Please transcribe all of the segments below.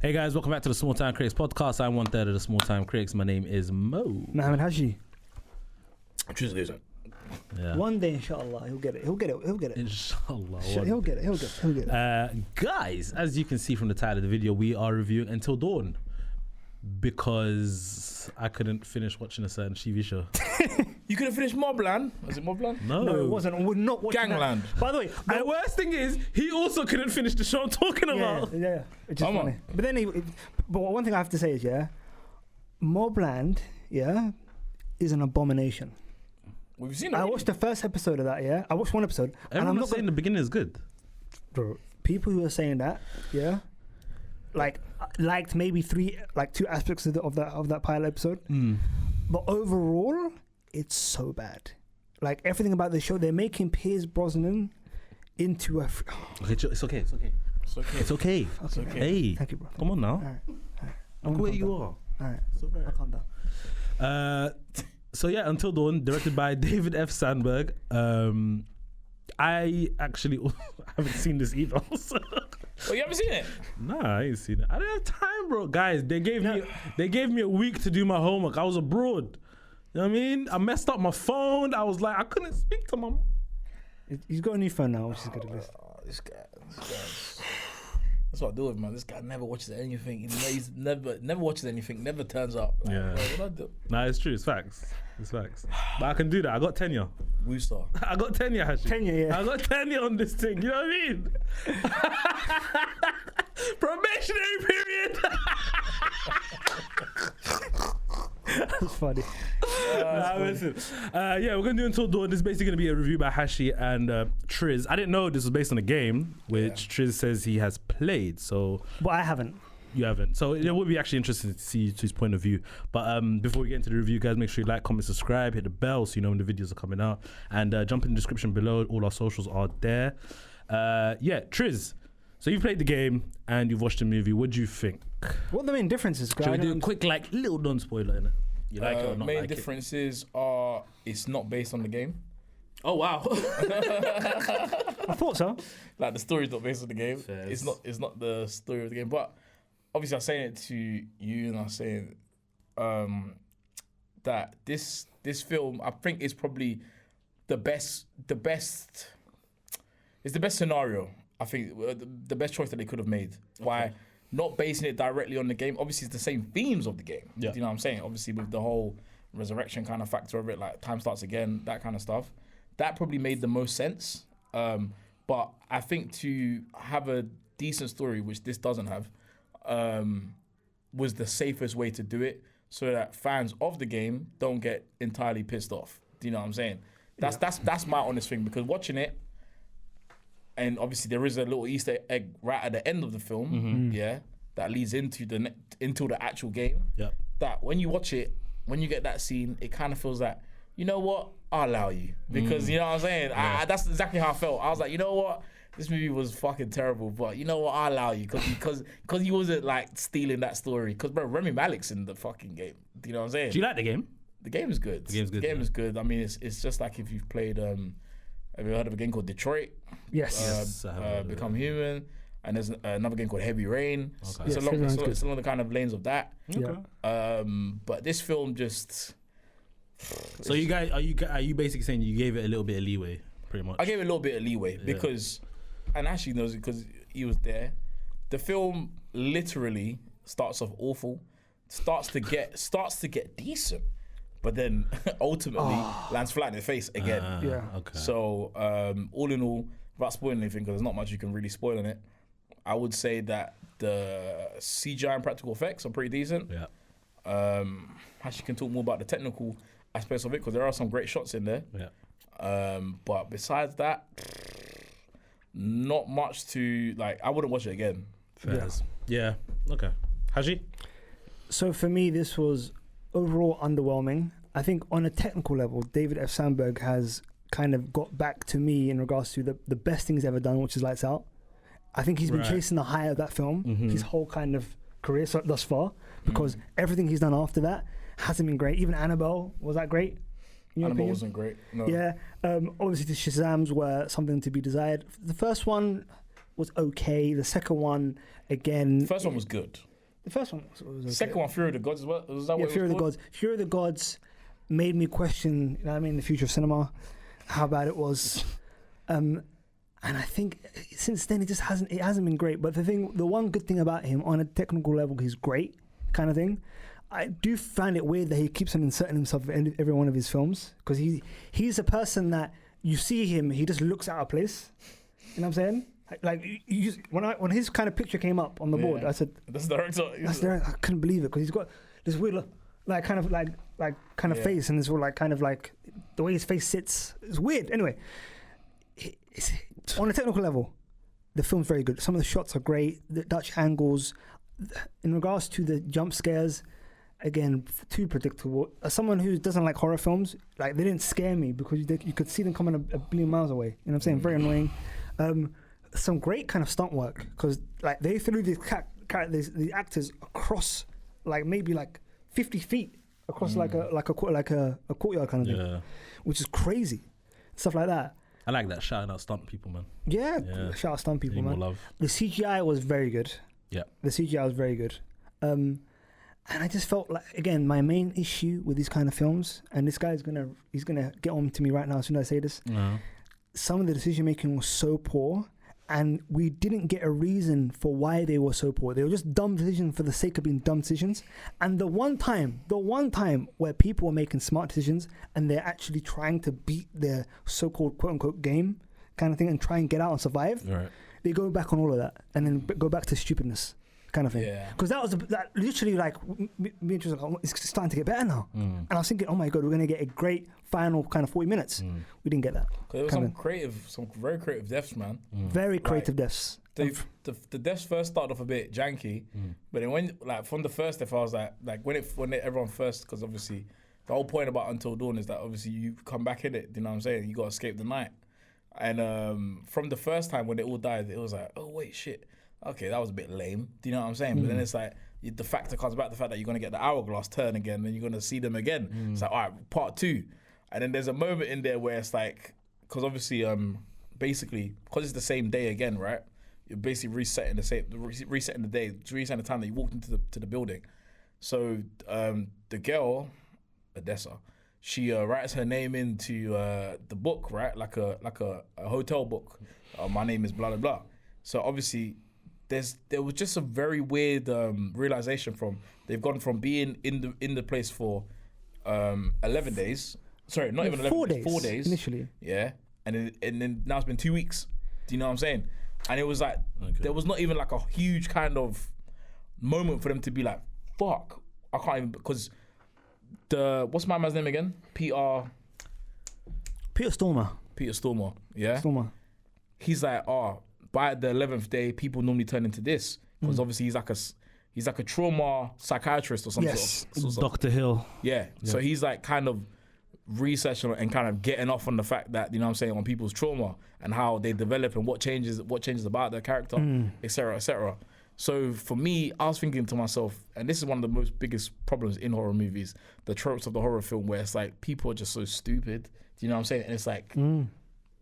Hey guys, welcome back to the Small Time Critics podcast. I'm one third of the Small Time Critics. My name is Mo. Mohammed Haji. Yeah. One day, inshallah, he'll get it. Inshallah. He'll get it. Guys, as you can see from the title of the video, we are reviewing Until Dawn because I couldn't finish watching a certain TV show. You couldn't finish Mobland? Was it Mobland? No, it wasn't. We're not watching Gangland. that. By the way, the worst thing is he also couldn't finish the show I'm talking about. Yeah. Which is funny. But then, but one thing I have to say is, Mobland, is an abomination. We've seen it. I watched the first episode of that. I watched one episode. Everyone's and I'm not saying the beginning is good. Bro, people who are saying that, liked maybe two aspects of that pilot episode. But overall, it's so bad. Like everything about the show, they're making Piers Brosnan into a. Okay, it's okay. It's okay. Hey, thank you, bro. Come on now. All right. Look where you are. All right. So I'll calm down. So Until Dawn, directed by David F. Sandberg. I actually haven't seen this either. So. Oh, you haven't seen it? Nah, I ain't seen it. I didn't have time, bro. Guys, they gave me a week to do my homework. I was abroad. You know what I mean? I messed up my phone. I was like, I couldn't speak to my mom. He's got a new phone now, which is good. This guy. That's what I do with him, man. This guy never watches anything. He's never watches anything. Never turns up. Like, Yeah. bro, what I do? Nah, it's true. It's facts. But I can do that. I got tenure. Woostar. I got tenure, actually. Tenure, yeah. I got tenure on this thing. You know what I mean? Probationary period. That's funny. Listen. We're gonna do Until Dawn. This is basically gonna be a review by Hashi and Triz. I didn't know this was based on a game, which Triz says he has played. So, But I haven't. You haven't. So it would be actually interesting to see his point of view. But before we get into the review, guys, make sure you like, comment, subscribe, hit the bell so you know when the videos are coming out, and jump in the description below. All our socials are there. Triz. So you've played the game and you've watched the movie. What do you think? What the main differences? Should we do a quick, little non-spoiler in it? You like it or not? Main like differences are it's not based on the game. Oh wow! I thought so. Like the story's not based on the game. Fairs. It's not the story of the game. But obviously, I'm saying it to you, and I'm saying that this film, I think, is probably the best. It's the best scenario. I think the best choice that they could have made. Why not basing it directly on the game? Obviously, it's the same themes of the game. Yeah. Do you know what I'm saying? Obviously, with the whole resurrection kind of factor of it, like time starts again, that kind of stuff. That probably made the most sense. But I think to have a decent story, which this doesn't have, was the safest way to do it, so that fans of the game don't get entirely pissed off. Do you know what I'm saying? That's my honest thing, because watching it. And obviously there is a little Easter egg right at the end of the film, that leads into the actual game. Yeah. That when you watch it, when you get that scene, it kind of feels like, you know what, I'll allow you, because you know what I'm saying. Yeah. That's exactly how I felt. I was like, you know what, this movie was fucking terrible, but you know what, I'll allow you, because he wasn't like stealing that story. Because bro, Rami Malek's in the fucking game. Do you know what I'm saying? Do you like the game? The game is good. The game is good. I mean, it's just like if you've played. Have you heard of a game called Detroit? Yes. Become Human, and there's another game called Heavy Rain. Okay. It's along the kind of lanes of that. Yeah. But this film just. So you guys, are you basically saying you gave it a little bit of leeway, pretty much? I gave it a little bit of leeway because, and Ashley knows it because he was there. The film literally starts off awful, starts to get decent, but then ultimately lands flat in the face again. Okay. So all in all, without spoiling anything, because there's not much you can really spoil in it, I would say that the CGI and practical effects are pretty decent. Yeah. Actually, can talk more about the technical aspects of it, because there are some great shots in there. Yeah. But besides that, not much to like. I wouldn't watch it again. Yeah. Okay. Haji? So for me, this was overall underwhelming. I think on a technical level, David F. Sandberg has kind of got back to me in regards to the best thing he's ever done, which is Lights Out. I think he's been chasing the high of that film his whole kind of career thus far, because everything he's done after that hasn't been great. Even Annabelle, was that great? Annabelle wasn't great. No. Yeah. Obviously the Shazams were something to be desired. The first one was okay. The second one, again... The first one was good. The first one was okay. Second one, Fury of the Gods as well. Was that Yeah, what Fury it of was the Gods. Fury of the Gods made me question, you know what I mean, the future of cinema, how bad it was. And I think since then it hasn't been great. But the one good thing about him on a technical level, he's great, kind of thing. I do find it weird that he keeps on inserting himself in every one of his films, because he's a person that you see him, he just looks out of place. You know what I'm saying? When his kind of picture came up on the board, I said, "That's the director." I couldn't believe it, because he's got this weird face, and this all the way his face sits. It's weird. Anyway, it's on a technical level, the film's very good. Some of the shots are great. The Dutch angles, in regards to the jump scares, again, too predictable. As someone who doesn't like horror films, they didn't scare me, because you could see them coming a billion miles away. You know what I'm saying? Very annoying. Some great kind of stunt work, because they threw the actors across maybe 50 feet across like a courtyard kind of thing, which is crazy. Stuff like that. I like that, shouting out stunt people, man. Yeah. Shout out stunt people, man. Love. The CGI was very good. Yeah. The CGI was very good. And I just felt again, my main issue with these kind of films, and this guy's he's gonna get on to me right now as soon as I say this. Some of the decision making was so poor, and we didn't get a reason for why they were so poor. They were just dumb decisions for the sake of being dumb decisions. And the one time where people were making smart decisions and they're actually trying to beat their so-called quote-unquote game kind of thing and try and get out and survive, they go back on all of that and then go back to stupidness kind of thing. Because that was literally me and Tris were like, it's starting to get better now. And I was thinking, oh my God, we're going to get a great final kind of 40 minutes. We didn't get that. There was some very creative deaths, man. Very creative deaths. The deaths first started off a bit janky, but then when from the first death, I was when everyone first, because obviously the whole point about Until Dawn is that obviously you come back in it. You know what I'm saying? You got to escape the night. And from the first time when they all died, it was like, oh wait, shit. Okay, that was a bit lame. Do you know what I'm saying? But then it's the factor comes back, the fact that you're going to get the hourglass turn again and you're going to see them again. It's like, all right, part 2. And then there's a moment in there where it's because obviously, basically, because it's the same day again, right? You're basically resetting the day, resetting the time that you walked into the building. So the girl, Odessa, she writes her name into the book, right? Like a hotel book. My name is blah, blah, blah. So obviously, there was just a very weird realization they've gone from being in the place for 11 days. Sorry, not even 11 days. 4 days initially. Yeah, and then now it's been 2 weeks. Do you know what I'm saying? And it was there was not even a huge kind of moment for them to be like, fuck, I can't even, because what's my man's name again? Peter Stormer. Yeah. Stormer. He's like, by the 11th day, people normally turn into this, because obviously he's like a trauma psychiatrist or something. Yes, Dr. Hill. Yeah. So he's kind of researching and kind of getting off on the fact that, you know what I'm saying, on people's trauma and how they develop and what changes about their character, etc., etc. So for me, I was thinking to myself, and this is one of the most biggest problems in horror movies, the tropes of the horror film, where it's people are just so stupid. Do you know what I'm saying? And it's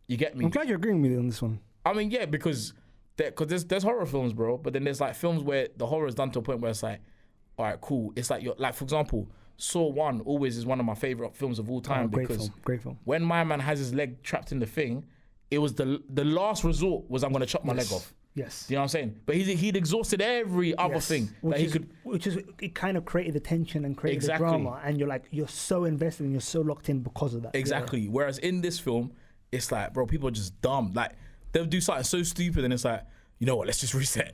you get me. I'm glad you're agreeing with me on this one. I mean, yeah, because there's horror films, bro, but then there's films where the horror is done to a point where it's all right, cool. It's for example, Saw 1 always is one of my favorite films of all time, because great film. When my man has his leg trapped in the thing, it was the last resort was I'm gonna chop my leg off. Yes. Do you know what I'm saying? But he'd exhausted every other thing that he could. It kind of created the tension and created the drama, and you're so invested and you're so locked in because of that. Exactly. Yeah. Whereas in this film, it's bro, people are just dumb. They'll do something so stupid, and it's you know what? Let's just reset.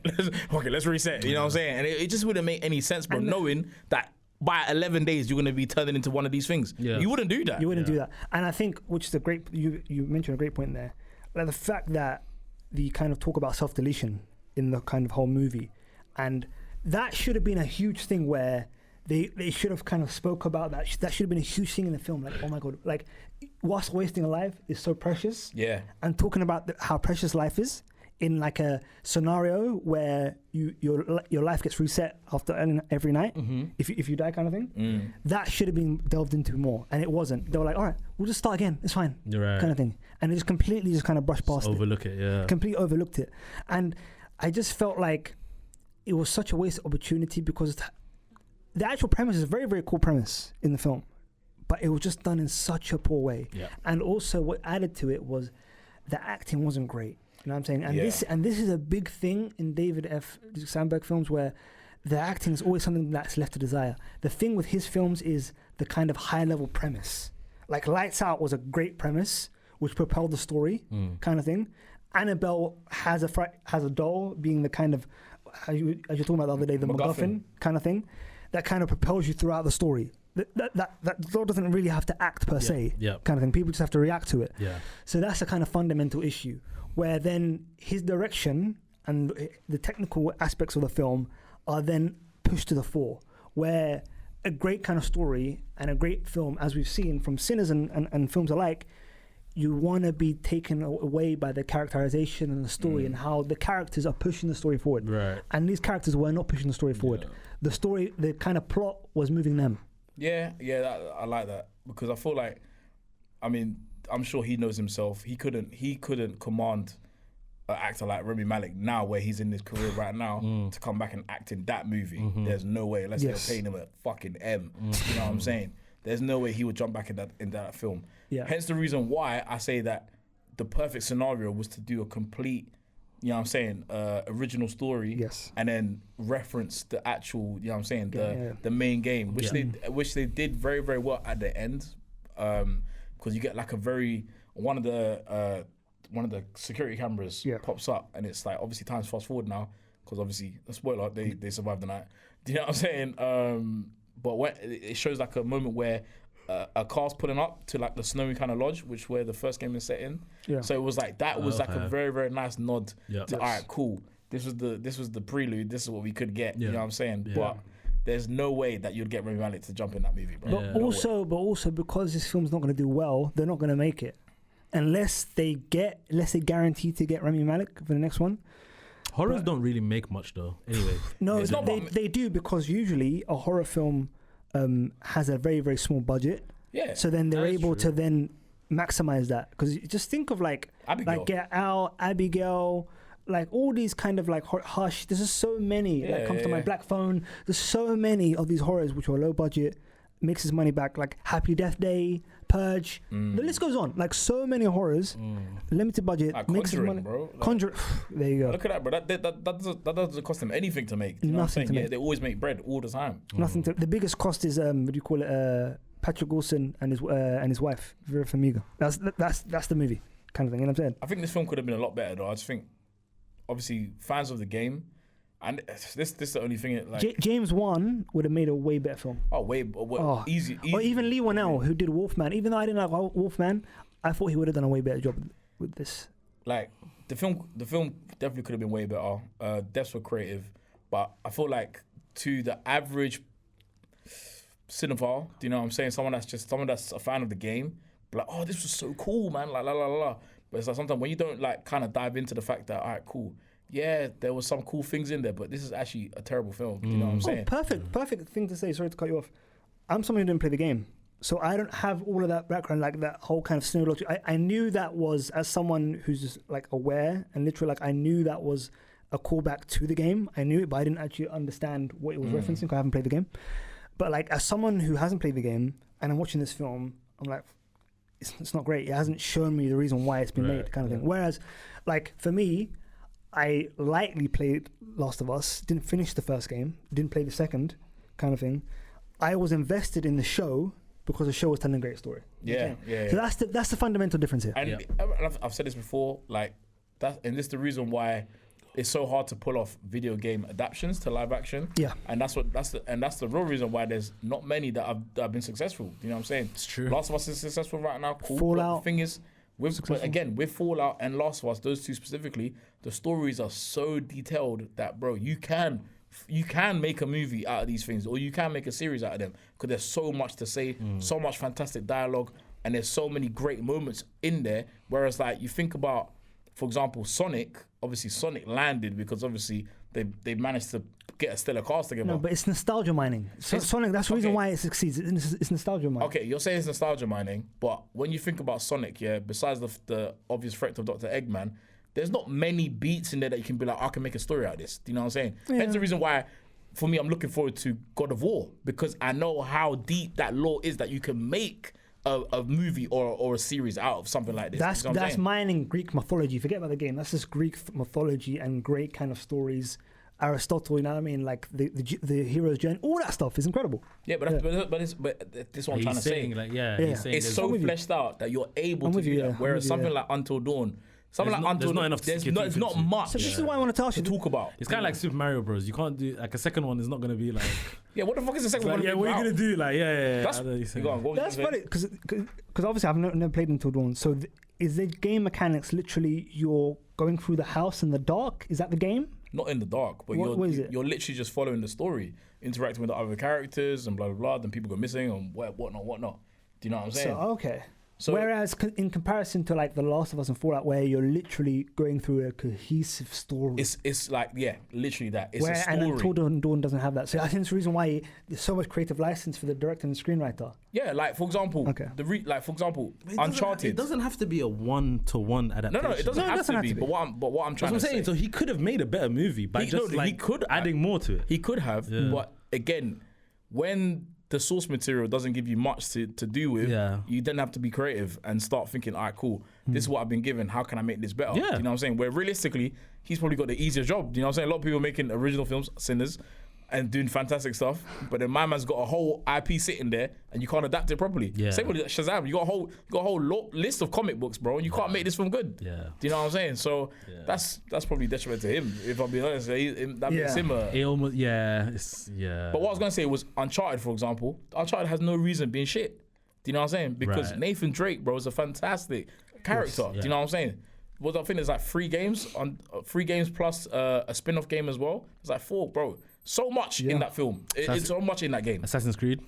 Let's reset. You know what I'm saying? And it just wouldn't make any sense, bro. Knowing that by 11 days you're going to be turning into one of these things. Yeah. You wouldn't do that. You wouldn't do that. And I think, which is you mentioned a great point there, the fact that the kind of talk about self-deletion in the kind of whole movie, and that should have been a huge thing where they should have kind of spoke about that. That should have been a huge thing in the film. Oh my God, whilst wasting a life is so precious. Yeah. And talking about how precious life is in a scenario where your life gets reset after every night, if you die, kind of thing. That should have been delved into more, and it wasn't. They were all right, we'll just start again. It's fine, kind of thing. And it just completely kind of brushed past overlook it. Yeah, completely overlooked it. And I just felt it was such a wasted opportunity because the actual premise is a very, very cool premise in the film, but it was just done in such a poor way. Yeah. And also what added to it was the acting wasn't great. You know what I'm saying? And this is a big thing in David F. Sandberg films where the acting is always something that's left to desire. The thing with his films is the kind of high level premise. Like Lights Out was a great premise which propelled the story kind of thing. Annabelle has a doll being the kind of, as you were talking about the other day, the MacGuffin kind of thing that kind of propels you throughout the story. That doll doesn't really have to act per se, kind of thing. People just have to react to it. Yeah. So that's a kind of fundamental issue where then his direction and the technical aspects of the film are then pushed to the fore, where a great kind of story and a great film, as we've seen from Sinners and films alike, you want to be taken away by the characterization and the story and how the characters are pushing the story forward. Right. And these characters were not pushing the story forward. The story, the kind of plot was moving them. Yeah, I like that because I feel like, I mean, I'm sure he knows himself. He couldn't command an actor like Rami Malek now, where he's in his career right now, to come back and act in that movie. There's no way, unless they're paying him a fucking M. You know what I'm saying? There's no way he would jump back in that film. Yeah. Hence the reason why I say that the perfect scenario was to do a complete, you know what I'm saying, original story. Yes. And then reference the actual, you know what I'm saying, the main game, which they did very, very well at the end. Because you get like one of the security cameras pops up, and it's like obviously time's fast forward now because obviously a spoiler, they survived the night. Do you know what I'm saying? But when it shows like a moment where a car's pulling up to like the snowy kind of lodge, which where the first game is set in. Yeah. So it was like that was like a very, very nice nod to all right, cool. This was the prelude. This is what we could get. You know what I'm saying? Yeah. But there's no way that you'd get Rami Malek to jump in that movie, bro. But also because this film's not going to do well, they're not going to make it unless they guarantee to get Rami Malek for the next one. Horrors don't really make much though. Anyway, no, they do because usually a horror film has a very, very small budget. Yeah. So then they're able to then maximize that because just think of like Get Out, Abigail. Like all these kind of like Hush, there's just so many that comes to my black phone. There's so many of these horrors which are low budget, makes his money back. Like Happy Death Day, Purge, the list goes on. Like so many horrors, limited budget, like makes his money. Bro. Like, Conjuring, there you go. Look at that, bro. That doesn't cost them anything to make. You know what I'm saying? They always make bread all the time. Nothing. The biggest cost is what do you call it? Patrick Wilson and his wife Vera Farmiga. That's the movie kind of thing. You know what I'm saying? I think this film could have been a lot better though. I just think. Obviously, fans of the game, and this is the only thing. Like James Wan would have made a way better film. Easy. Or even Lee Whannell, who did Wolfman. Even though I didn't like Wolfman, I thought he would have done a way better job with this. Like the film definitely could have been way better. Deaths were creative, but I feel like to the average cinephile, do you know what I'm saying? Someone that's a fan of the game, like, oh, this was so cool, man. Like la la la la. But it's like sometimes when you don't like kind of dive into the fact that, all right, cool. Yeah, there was some cool things in there, but this is actually a terrible film. You know what I'm saying? Perfect thing to say. Sorry to cut you off. I'm someone who didn't play the game. So I don't have all of that background, like that whole kind of scenario. I knew that was, as someone who's just like aware and literally like I knew that was a callback to the game. I knew it, but I didn't actually understand what it was referencing because I haven't played the game. But like as someone who hasn't played the game and I'm watching this film, I'm like, it's not great. It hasn't shown me the reason why it's been made, kind of thing. Whereas, like for me, I lightly played Last of Us, didn't finish the first game, didn't play the second, kind of thing. I was invested in the show because the show was telling a great story. Yeah. So that's the fundamental difference here. And I've said this before, like that, and this is the reason why it's so hard to pull off video game adaptations to live action. Yeah. And that's the real reason why there's not many that have been successful. You know what I'm saying? It's true. Last of Us is successful right now. Cool. Fallout. But the thing is, with Fallout and Last of Us, those two specifically, the stories are so detailed that, bro, you can make a movie out of these things, or you can make a series out of them because there's so much to say, so much fantastic dialogue, and there's so many great moments in there. Whereas, like, you think about, for example, Sonic. Obviously, Sonic landed because obviously they managed to get a stellar cast together. No, but it's nostalgia mining. Sonic, that's the reason why it succeeds. It's nostalgia mining. Okay, you're saying it's nostalgia mining, but when you think about Sonic, besides the obvious threat of Dr. Eggman, there's not many beats in there that you can be like, I can make a story out of this. Do you know what I'm saying? Yeah. Hence the reason why, for me, I'm looking forward to God of War, because I know how deep that lore is that you can make a movie or a series out of something like this. That's You know what I'm saying? mining Greek mythology. Forget about the game. That's just Greek mythology and great kind of stories. Aristotle, you know what I mean? Like the hero's journey, all that stuff is incredible. Yeah, but this is what I'm trying to say. Like, Yeah. he's saying It's there's- so fleshed out that you're able I'm to with do you, that. yeah. I'm Whereas with you, something yeah. like Until Dawn, something There's like Until not Dawn, enough to there's get not, deep it's not into. much So this is what I want to ask to you. talk about. It's kind of like Super Mario Bros. You can't do like a second one is not gonna be like, Yeah, what the fuck is the second like one? yeah, what are you gonna do? Like, yeah. That's I know what you're saying. go on, what was That's you gonna say? funny because obviously I've never played Until Dawn. So is the game mechanics literally you're going through the house in the dark? Is that the game? Not in the dark, but What is it? you're literally just following the story, interacting with the other characters and blah blah blah. Then people go missing and whatnot. Do you know what I'm saying? So okay. So- Whereas in comparison to like The Last of Us and Fallout, where you're literally going through a cohesive story. It's like, yeah, literally that. It's where, a and story. Until Dawn doesn't have that. So I think it's the reason why there's so much creative license for the director and the screenwriter. Yeah, like for example, Okay. like for example, It doesn't- Uncharted. It doesn't have to be a 1-to-1 adaptation. No, it doesn't No, it have doesn't to have be. to be. But what I'm That's trying what I'm to saying. say, So he could have made a better movie by just he could adding more to it. he could have. Yeah. But again, when the source material doesn't give you much to do with, Yeah. you then have to be creative and start thinking, all right, cool, this is what I've been given. How can I make this better? Yeah. Do you know what I'm saying? Where realistically, he's probably got the easier job. Do you know what I'm saying? A lot of people making original films, sinners, and doing fantastic stuff, but then my man's got a whole IP sitting there and you can't adapt it properly. Yeah. Same with Shazam. You got a whole list of comic books, bro, and you can't make this film good. Yeah. Do you know what I'm saying? So that's probably detriment to him, if I'm being honest. That makes him a. It almost, yeah. But what I was gonna say was Uncharted, for example. Uncharted has no reason being shit. Do you know what I'm saying? Because Right. Nathan Drake, bro, is a fantastic character. Yes, Do you know what I'm saying? Well, I think there's like 3 games plus a spin-off game as well. It's like 4, bro. So much in that film. It's so much in that game. Assassin's Creed.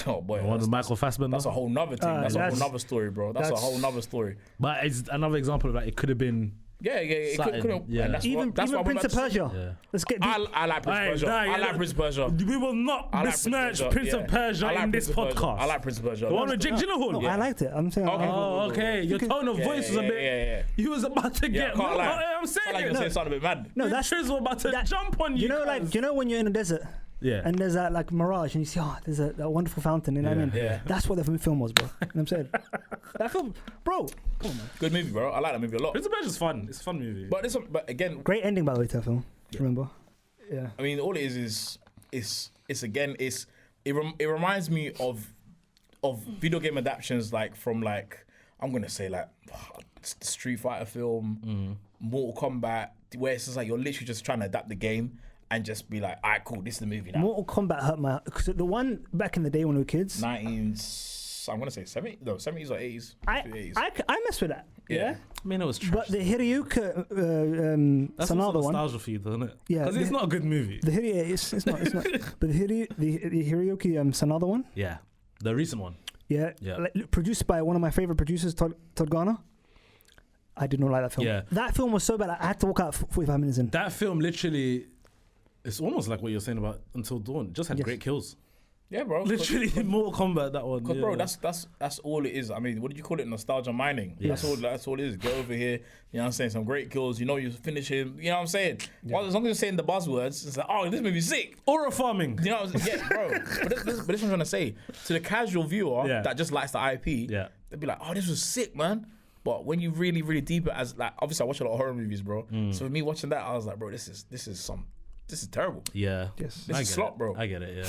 Oh boy, One with Michael Fassbender. that's a whole nother thing. That's a whole that's- nother story, bro. That's a that's- whole nother story. But it's another example of like it could have been. Yeah. It Something, couldn't. yeah. And that's Even why I'm Prince of about to- Persia. Yeah. Let's get deep. I like Prince of Aye, Persia. nah, I yeah, like Prince of Persia. We will not I like besmirch Prince of yeah. Persia I like in Prince this of Persia. podcast. I like Prince of Persia. The one with Jake Gyllenhaal. No, Yeah. I liked it. I'm saying. Okay, cool. Oh, okay. Your tone of voice was a bit. Yeah. You was about to Yeah, get. I can't lie. I'm I like saying. you're saying something a bit mad. No, that's Triz was about to that- jump on you. you know, like cuz. you know when you're in a desert. Yeah. And there's that like mirage, and you see, there's that wonderful fountain. You know what I mean? Yeah. That's what the film was, bro. You know what I'm saying? That film, bro. Come on, man. Good movie, bro. I like that movie a lot. Prince of Persia's fun. It's a fun movie. But again, Great ending, by the way, to that film. Remember? Yeah. I mean, all it is it reminds me of video game adaptations, like from like I'm gonna say like the Street Fighter film, Mortal Kombat, where it's just like you're literally just trying to adapt the game and just be like, alright, cool, this is the movie now. Mortal Kombat hurt my. Cause the one back in the day when we were kids, 19s, I'm gonna say 70s or 80s. I messed with that. Yeah. I mean, it was trash. But the Hiroyuki That's Sanada also one. nostalgia for you, though, isn't it? Yeah, Because it's not a good movie. The it's not. But the Hiroyuki Sanada one. Yeah. The recent one. Yeah. Yeah. Like, produced by one of my favorite producers, Todd Garner. I did not like that film. Yeah. That film was so bad. I had to walk out 45 minutes in. That film literally, it's almost like what you're saying about Until Dawn. It just had Yes. great kills. Yeah, bro. Literally, Mortal Kombat, that one. Because yeah. bro, that's all it is. I mean, what did you call it? Nostalgia mining. Yes. That's all it is. Get over here. You know what I'm saying? Some great kills. You know you finish him. You know what I'm saying? Well, as long as you're saying the buzzwords, it's like, oh, this movie's sick. Aura farming. You know what I'm saying? Yeah, bro. But this is what I'm trying to say. To the casual viewer Yeah. that just likes the IP, Yeah. they'd be like, oh, this was sick, man. But when you really, really deep it, as like, obviously I watch a lot of horror movies, bro. So for me watching that, I was like, bro, this is terrible. Yeah. Yes. This I is get slop, it. bro. I get it, yeah.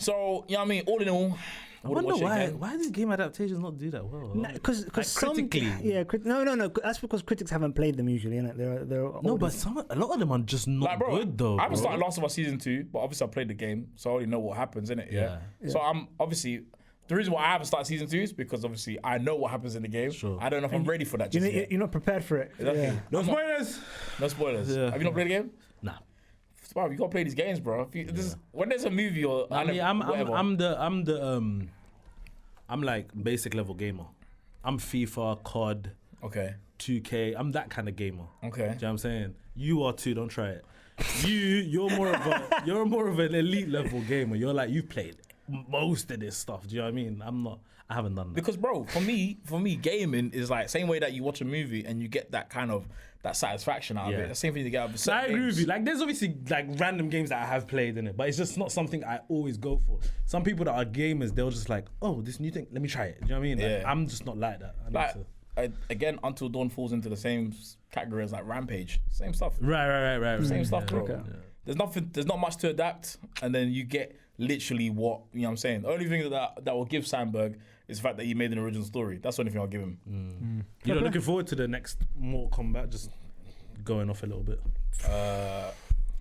So, you know what I mean? All in all, I wouldn't wonder watch it again. why do game adaptations not do that well? Because Like, some critically. no, that's because critics haven't played them usually, innit? They're No, older. but a lot of them are just not Like, bro, good though. I haven't bro. started Last of Us season 2, but obviously I played the game, so I already know what happens in it. Yeah. So I'm obviously the reason why I haven't started season 2 is because obviously I know what happens in the game. Sure. I don't know if I'm ready for that. Just yet. You're not prepared for it. Exactly. Yeah. No I'm not- spoilers. No spoilers. Yeah. Have you not played the game? Nah. Bro, you gotta play these games, bro. When there's a movie or I mean, whatever. I'm like basic level gamer. I'm FIFA, COD, okay. 2K. I'm that kind of gamer. Okay. Do you know what I'm saying? You are too. Don't try it. You're more of an elite level gamer. You're like you've played most of this stuff. Do you know what I mean? I haven't done that. Because, bro, for me, gaming is like same way that you watch a movie and you get that kind of that satisfaction out of it. The same thing you get out of I agree with you. Like, there's obviously like random games that I have played in it, but it's just not something I always go for. Some people that are gamers, they'll just like, oh, this new thing, let me try it. Do you know what I mean? Like, I'm just not like that. Again, Until Dawn falls into the same category as like Rampage. Same stuff. Right. Same stuff, bro. Okay. Yeah. There's not much to adapt, and then you get literally what, you know what I'm saying? The only thing that will give Sandberg is the fact that he made an original story. That's the only thing I'll give him. You're not looking forward to the next Mortal Kombat, just going off a little bit.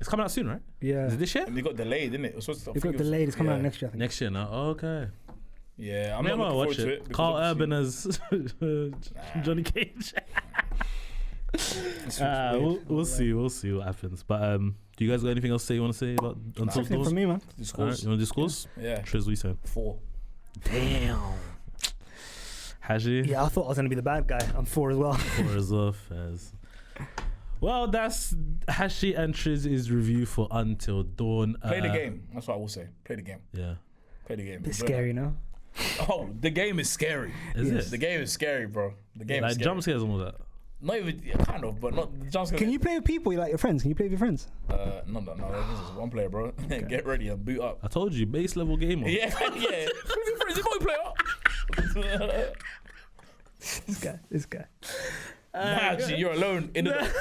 It's coming out soon, right? Yeah. Is it this year? And it got delayed, didn't it? It got delayed. It's coming out next year, I think. Next year now. Oh, okay. Yeah, I'm Maybe not I'll looking watch forward it. to it. Carl Urban as Johnny Cage. We'll see what happens. But do you guys got anything else to say you want to say about Until Something Dawn? from me, man. Alright, you want to discourse? Yeah. Triz, what you saying? 4. Damn. Haji? Yeah, I thought I was gonna be the bad guy. I'm 4 as well. 4 as well, Fez. Well, that's Hashi and Triz's review for Until Dawn. Play the game. That's what I will say. Play the game. Yeah. Play the game. Bit scary, no? Oh, the game is scary. Is Yes. it? The game is scary, bro. The game Like is scary. jump scares and all that. Not even, kind of, but not the jump scares. Can you play with people like your friends? Can you play with your friends? No. This is one player, bro. Get ready and boot up. I told you, base level gamer. Yeah. Is it multiplayer? This guy. Nah, actually, you're alone in the.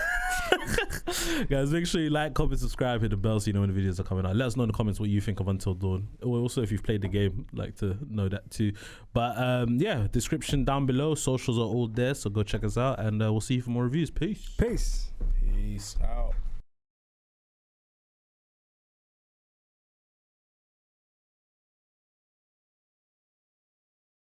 Guys, make sure you like, comment, subscribe, hit the bell so you know when the videos are coming out. Let us know in the comments what you think of Until Dawn. Or also, if you've played the game, like to know that too. But yeah, description down below. Socials are all there, so go check us out, and we'll see you for more reviews. Peace. Peace. Peace out.